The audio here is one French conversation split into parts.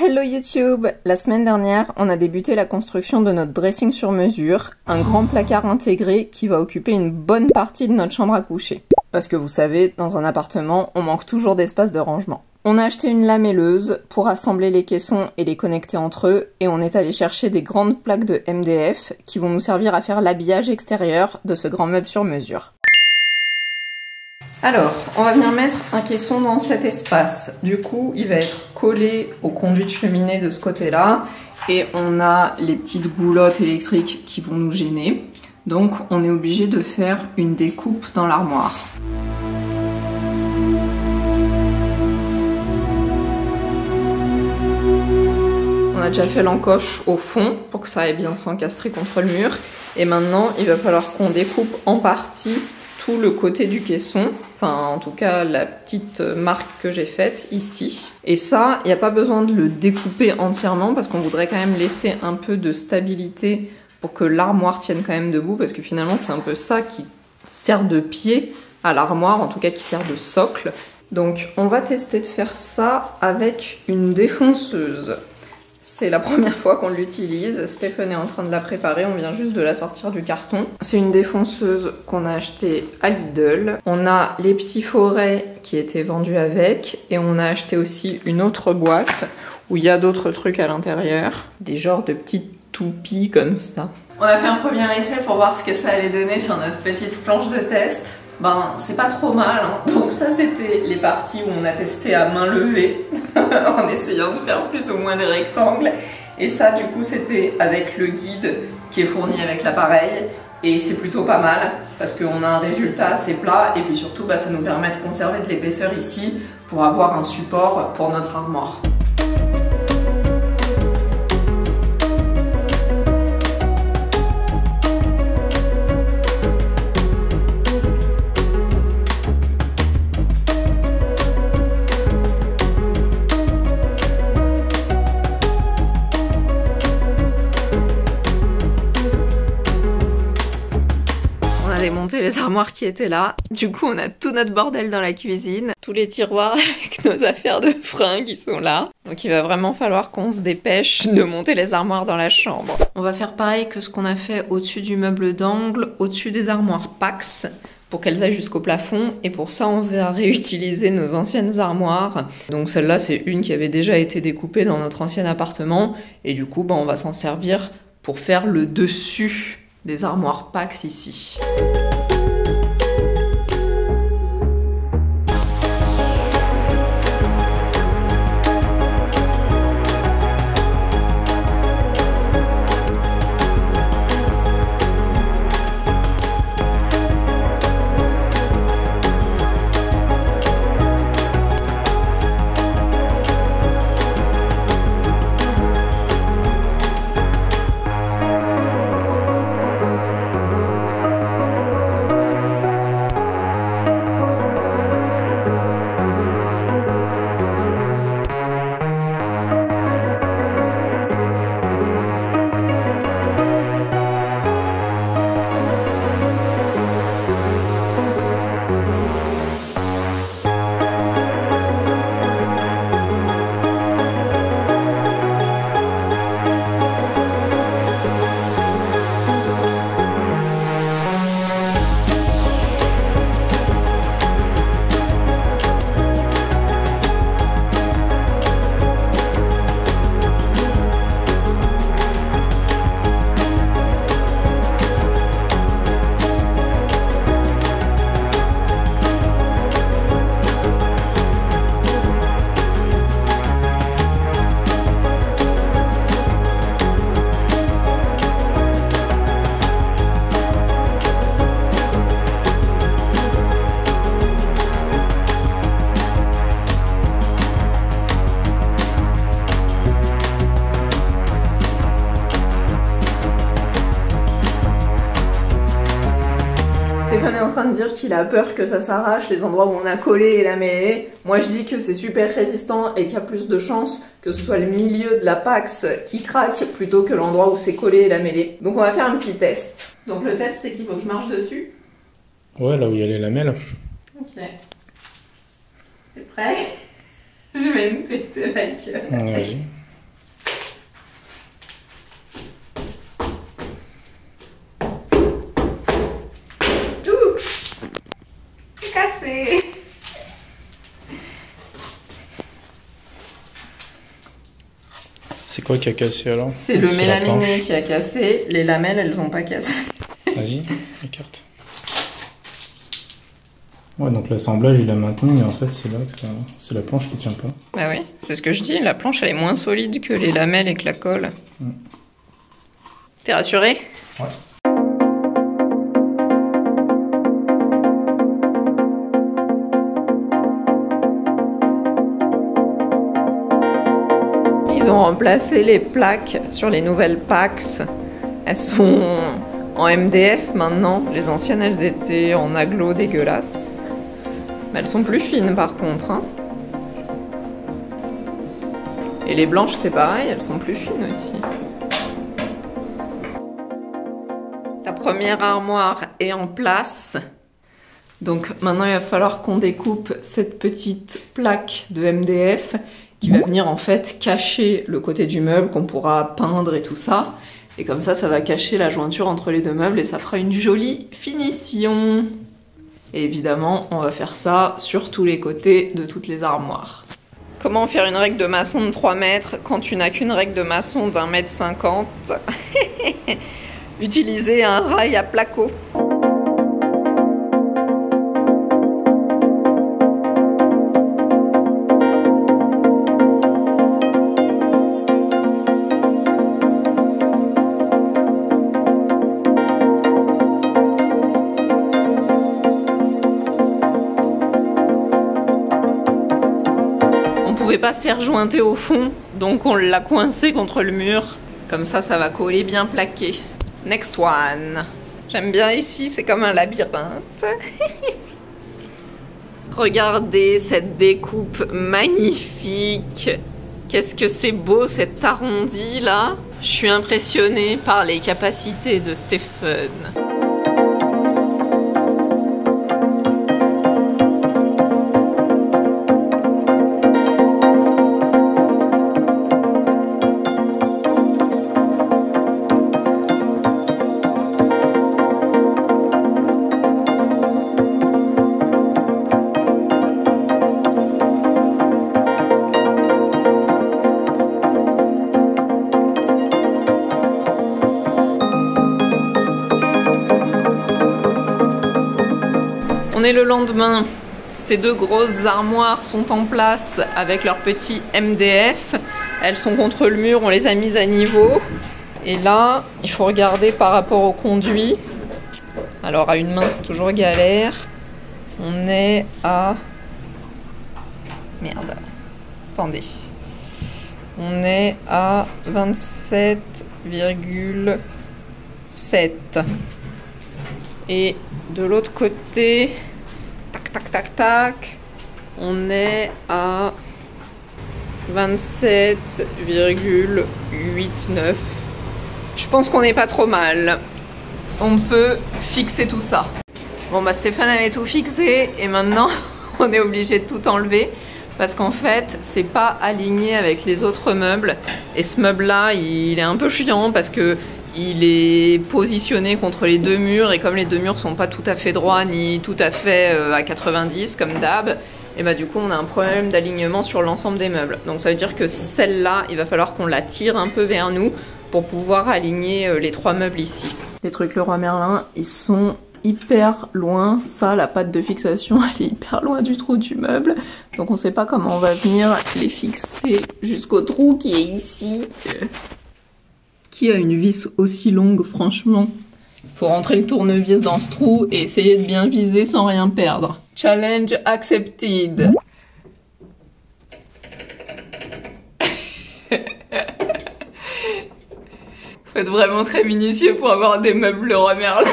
Hello YouTube! La semaine dernière, on a débuté la construction de notre dressing sur mesure, un grand placard intégré qui va occuper une bonne partie de notre chambre à coucher. Parce que vous savez, dans un appartement, on manque toujours d'espace de rangement. On a acheté une lamelleuse pour assembler les caissons et les connecter entre eux, et on est allé chercher des grandes plaques de MDF qui vont nous servir à faire l'habillage extérieur de ce grand meuble sur mesure. Alors, on va venir mettre un caisson dans cet espace. Du coup, il va être collé au conduit de cheminée de ce côté-là. Et on a les petites goulottes électriques qui vont nous gêner. Donc, on est obligé de faire une découpe dans l'armoire. On a déjà fait l'encoche au fond pour que ça aille bien s'encastrer contre le mur. Et maintenant, il va falloir qu'on découpe en partie tout le côté du caisson, enfin en tout cas la petite marque que j'ai faite ici. Et ça, il n'y a pas besoin de le découper entièrement parce qu'on voudrait quand même laisser un peu de stabilité pour que l'armoire tienne quand même debout, parce que finalement c'est un peu ça qui sert de pied à l'armoire, en tout cas qui sert de socle. Donc on va tester de faire ça avec une défonceuse. C'est la première fois qu'on l'utilise, Stéphane est en train de la préparer, on vient juste de la sortir du carton. C'est une défonceuse qu'on a achetée à Lidl. On a les petits forêts qui étaient vendus avec, et on a acheté aussi une autre boîte où il y a d'autres trucs à l'intérieur, des genres de petites toupies comme ça. On a fait un premier essai pour voir ce que ça allait donner sur notre petite planche de test. Ben, c'est pas trop mal, hein. Donc ça c'était les parties où on a testé à main levée en essayant de faire plus ou moins des rectangles, et ça du coup c'était avec le guide qui est fourni avec l'appareil, et c'est plutôt pas mal parce qu'on a un résultat assez plat, et puis surtout bah, ça nous permet de conserver de l'épaisseur ici pour avoir un support pour notre armoire. Démonter les armoires qui étaient là. Du coup, on a tout notre bordel dans la cuisine. Tous les tiroirs avec nos affaires de fringues qui sont là. Donc il va vraiment falloir qu'on se dépêche de monter les armoires dans la chambre. On va faire pareil que ce qu'on a fait au-dessus du meuble d'angle, au-dessus des armoires Pax, pour qu'elles aillent jusqu'au plafond. Et pour ça, on va réutiliser nos anciennes armoires. Donc celle-là, c'est une qui avait déjà été découpée dans notre ancien appartement. Et du coup, bah, on va s'en servir pour faire le dessus des armoires Pax ici. Stéphane est en train de dire qu'il a peur que ça s'arrache, les endroits où on a collé et lamellé. Moi je dis que c'est super résistant et qu'il y a plus de chances que ce soit le milieu de la Pax qui craque plutôt que l'endroit où c'est collé et lamellé. Donc on va faire un petit test. Donc le test c'est qu'il faut que je marche dessus. Ouais, là où il y a les lamelles. Ok. T'es prêt? Je vais me péter la gueule. Vas-y. C'est quoi qui a cassé alors? C'est le la mélaminé planche. qui a cassé, les lamelles elles ont pas cassé. Vas-y, écarte. Ouais, donc l'assemblage il a maintenu, mais en fait c'est là que c'est la planche qui tient pas. Bah oui, c'est ce que je dis, la planche elle est moins solide que les lamelles et que la colle. T'es rassuré? Ouais. Ils ont remplacé les plaques sur les nouvelles Pax. Elles sont en MDF maintenant. Les anciennes, elles étaient en aglo dégueulasse. Mais elles sont plus fines par contre. Hein. Et les blanches, c'est pareil, elles sont plus fines aussi. La première armoire est en place. Donc maintenant, il va falloir qu'on découpe cette petite plaque de MDF qui va venir en fait cacher le côté du meuble qu'on pourra peindre et tout ça. Et comme ça va cacher la jointure entre les deux meubles et ça fera une jolie finition. Et évidemment, on va faire ça sur tous les côtés de toutes les armoires. Comment faire une règle de maçon de 3 mètres quand tu n'as qu'une règle de maçon d'1,50 m? Utiliser un rail à placo. Pas s'est rejointé au fond, donc on l'a coincé contre le mur. Comme ça va coller bien plaqué. Next one. J'aime bien ici, c'est comme un labyrinthe. Regardez cette découpe magnifique. Qu'est-ce que c'est beau cet arrondi là. Je suis impressionnée par les capacités de Stéphane. On est le lendemain, ces deux grosses armoires sont en place avec leurs petits MDF. Elles sont contre le mur, on les a mises à niveau. Et là, il faut regarder par rapport au conduit. Alors à une main, c'est toujours galère. On est à... Merde. Attendez. On est à 27,7. Et de l'autre côté... Tac, tac, tac, tac. On est à 27,89. Je pense qu'on n'est pas trop mal. On peut fixer tout ça. Bon bah Stéphane avait tout fixé et maintenant on est obligé de tout enlever parce qu'en fait c'est pas aligné avec les autres meubles et ce meuble là il est un peu chiant parce que il est positionné contre les deux murs et comme les deux murs sont pas tout à fait droits ni tout à fait à 90 comme d'hab, et bah du coup on a un problème d'alignement sur l'ensemble des meubles. Donc ça veut dire que celle-là, il va falloir qu'on la tire un peu vers nous pour pouvoir aligner les trois meubles ici. Les trucs Leroy Merlin, ils sont hyper loin. Ça, la patte de fixation, elle est hyper loin du trou du meuble. Donc on sait pas comment on va venir les fixer jusqu'au trou qui est ici. Qui a une vis aussi longue, franchement? Il faut rentrer le tournevis dans ce trou et essayer de bien viser sans rien perdre. Challenge accepted. Faut être vraiment très minutieux pour avoir des meubles Leroy Merlin.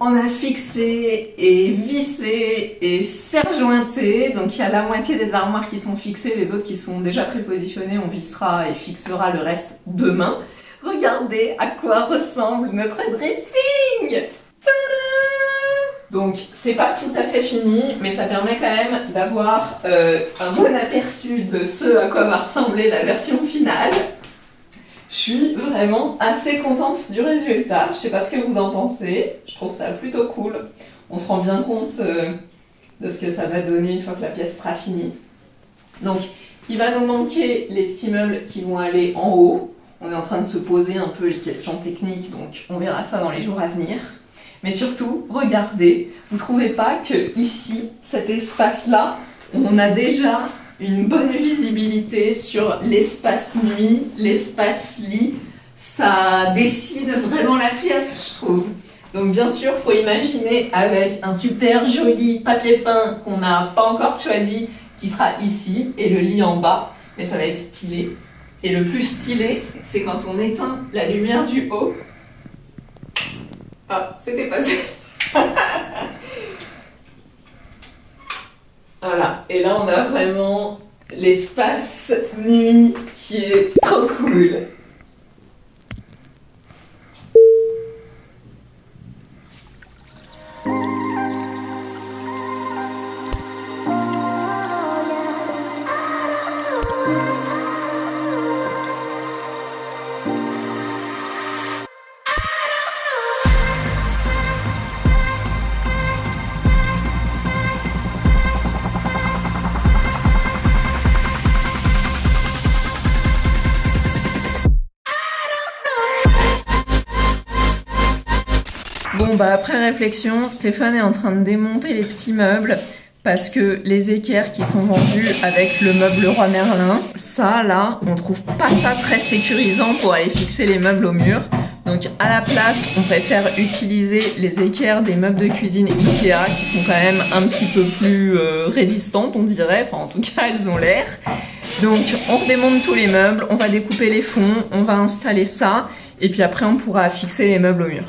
On a fixé et vissé et serre-jointé. Donc il y a la moitié des armoires qui sont fixées, les autres qui sont déjà prépositionnées. On vissera et fixera le reste demain. Regardez à quoi ressemble notre dressing. Tadam! Donc c'est pas tout à fait fini, mais ça permet quand même d'avoir un bon aperçu de ce à quoi va ressembler la version finale. Je suis vraiment assez contente du résultat. Je sais pas ce que vous en pensez. Je trouve ça plutôt cool. On se rend bien compte de ce que ça va donner une fois que la pièce sera finie. Donc, Il va nous manquer les petits meubles qui vont aller en haut. On est en train de se poser un peu les questions techniques, donc on verra ça dans les jours à venir. Mais surtout, regardez, vous trouvez pas que ici, cet espace-là, on a déjà une bonne visibilité sur l'espace nuit, l'espace lit. Ça dessine vraiment la pièce, je trouve. Donc bien sûr, faut imaginer avec un super joli papier peint qu'on n'a pas encore choisi, qui sera ici, et le lit en bas. Mais ça va être stylé. Et le plus stylé, c'est quand on éteint la lumière du haut. Ah, c'était passé. Voilà, et là on a vraiment l'espace nuit qui est trop cool. Bon bah après réflexion, Stéphane est en train de démonter les petits meubles parce que les équerres qui sont vendus avec le meuble Leroy Merlin, ça là, on trouve pas ça très sécurisant pour aller fixer les meubles au mur. Donc à la place, on préfère utiliser les équerres des meubles de cuisine Ikea qui sont quand même un petit peu plus résistantes, on dirait, enfin en tout cas elles ont l'air. Donc on redémonte tous les meubles, on va découper les fonds, on va installer ça et puis après on pourra fixer les meubles au mur.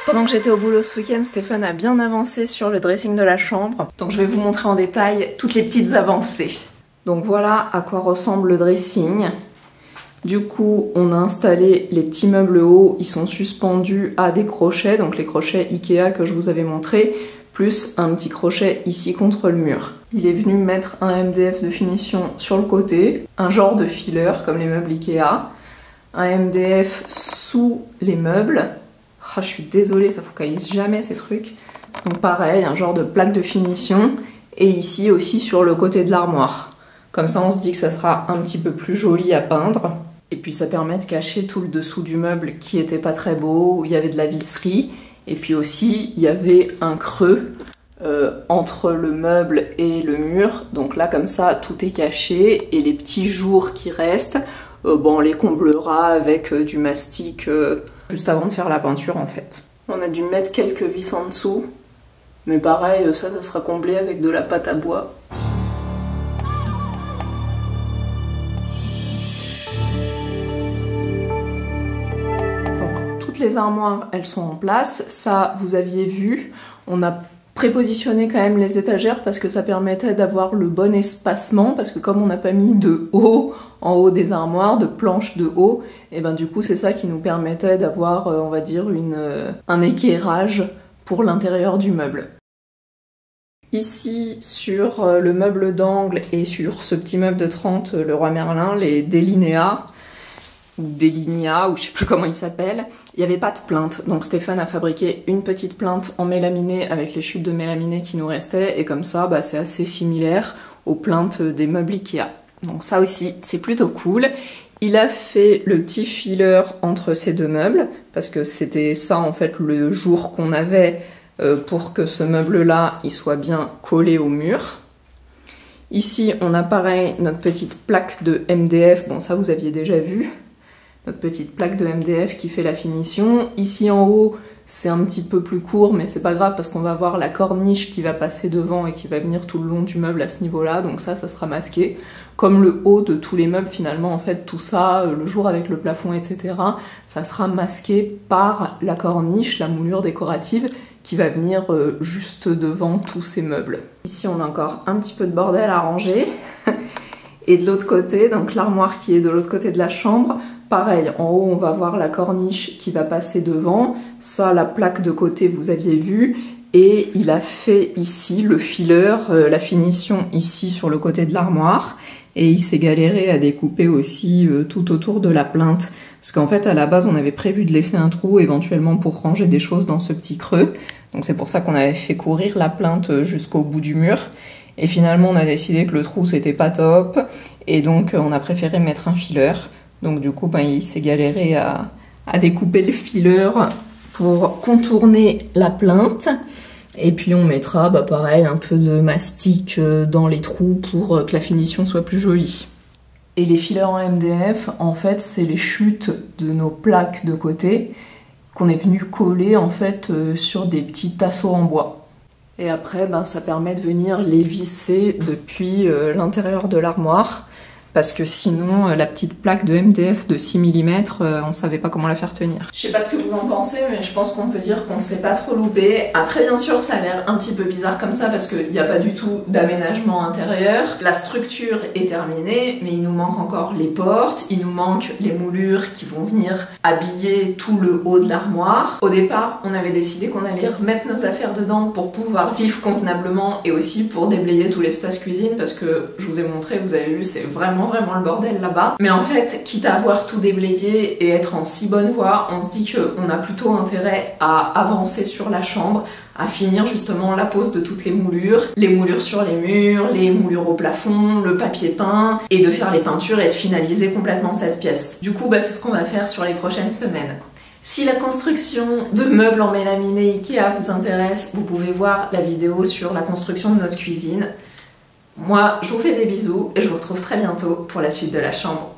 Pendant que j'étais au boulot ce week-end, Stéphane a bien avancé sur le dressing de la chambre. Donc je vais vous montrer en détail toutes les petites avancées. Donc voilà à quoi ressemble le dressing. Du coup, on a installé les petits meubles hauts, ils sont suspendus à des crochets, donc les crochets Ikea que je vous avais montré, plus un petit crochet ici contre le mur. Il est venu mettre un MDF de finition sur le côté, un genre de filler comme les meubles Ikea, un MDF sous les meubles. Ah, je suis désolée, ça focalise jamais ces trucs. Donc pareil, un genre de plaque de finition, et ici aussi sur le côté de l'armoire. Comme ça on se dit que ça sera un petit peu plus joli à peindre. Et puis ça permet de cacher tout le dessous du meuble qui était pas très beau, où il y avait de la visserie. Et puis aussi, il y avait un creux entre le meuble et le mur. Donc là, comme ça, tout est caché. Et les petits jours qui restent, bon, on les comblera avec du mastic juste avant de faire la peinture, en fait. On a dû mettre quelques vis en dessous. Mais pareil, ça sera comblé avec de la pâte à bois. Les armoires, elles sont en place, ça vous aviez vu. On a prépositionné quand même les étagères parce que ça permettait d'avoir le bon espacement, parce que comme on n'a pas mis de haut en haut des armoires, de planches de haut, et ben du coup c'est ça qui nous permettait d'avoir, on va dire, un équerrage pour l'intérieur du meuble. Ici, sur le meuble d'angle et sur ce petit meuble de 30, le Roi Merlin, les Délinéa, ou Délinia, ou je sais plus comment il s'appelle, il n'y avait pas de plinthe. Donc Stéphane a fabriqué une petite plinthe en mélaminé avec les chutes de mélaminé qui nous restaient, et comme ça, c'est assez similaire aux plinthes des meubles Ikea. Donc ça aussi, c'est plutôt cool. Il a fait le petit filler entre ces deux meubles, parce que c'était ça en fait le jour qu'on avait pour que ce meuble-là il soit bien collé au mur. Ici, on a pareil notre petite plaque de MDF, bon ça vous aviez déjà vu, notre petite plaque de MDF qui fait la finition. Ici en haut, c'est un petit peu plus court, mais c'est pas grave parce qu'on va voir la corniche qui va passer devant et qui va venir tout le long du meuble à ce niveau-là, donc ça sera masqué. Comme le haut de tous les meubles, finalement, en fait, tout ça, le jour avec le plafond, etc., ça sera masqué par la corniche, la moulure décorative, qui va venir juste devant tous ces meubles. Ici, on a encore un petit peu de bordel à ranger. Et de l'autre côté, donc l'armoire qui est de l'autre côté de la chambre, pareil, en haut, on va voir la corniche qui va passer devant. Ça, la plaque de côté, vous aviez vu. Et il a fait ici le filler, la finition ici sur le côté de l'armoire. Et il s'est galéré à découper aussi tout autour de la plinthe. Parce qu'en fait, à la base, on avait prévu de laisser un trou éventuellement pour ranger des choses dans ce petit creux. Donc c'est pour ça qu'on avait fait courir la plinthe jusqu'au bout du mur. Et finalement, on a décidé que le trou, c'était pas top. Et donc, on a préféré mettre un filler. Donc du coup, il s'est galéré à découper le filler pour contourner la plinthe. Et puis on mettra, pareil, un peu de mastic dans les trous pour que la finition soit plus jolie. Et les fillers en MDF, en fait, c'est les chutes de nos plaques de côté qu'on est venu coller en fait sur des petits tasseaux en bois. Et après, ça permet de venir les visser depuis l'intérieur de l'armoire. Parce que sinon, la petite plaque de MDF de 6 mm, on savait pas comment la faire tenir. Je sais pas ce que vous en pensez, mais je pense qu'on peut dire qu'on ne s'est pas trop loupé. Après, bien sûr, ça a l'air un petit peu bizarre comme ça, parce qu'il n'y a pas du tout d'aménagement intérieur. La structure est terminée, mais il nous manque encore les portes, il nous manque les moulures qui vont venir habiller tout le haut de l'armoire. Au départ, on avait décidé qu'on allait remettre nos affaires dedans pour pouvoir vivre convenablement, et aussi pour déblayer tout l'espace cuisine, parce que je vous ai montré, vous avez vu, c'est vraiment le bordel là-bas. Mais en fait, quitte à avoir tout déblayé et être en si bonne voie, on se dit qu'on a plutôt intérêt à avancer sur la chambre, à finir justement la pose de toutes les moulures sur les murs, les moulures au plafond, le papier peint, et de faire les peintures et de finaliser complètement cette pièce. Du coup, c'est ce qu'on va faire sur les prochaines semaines. Si la construction de meubles en mélaminé Ikea vous intéresse, vous pouvez voir la vidéo sur la construction de notre cuisine. Moi, je vous fais des bisous et je vous retrouve très bientôt pour la suite de la chambre.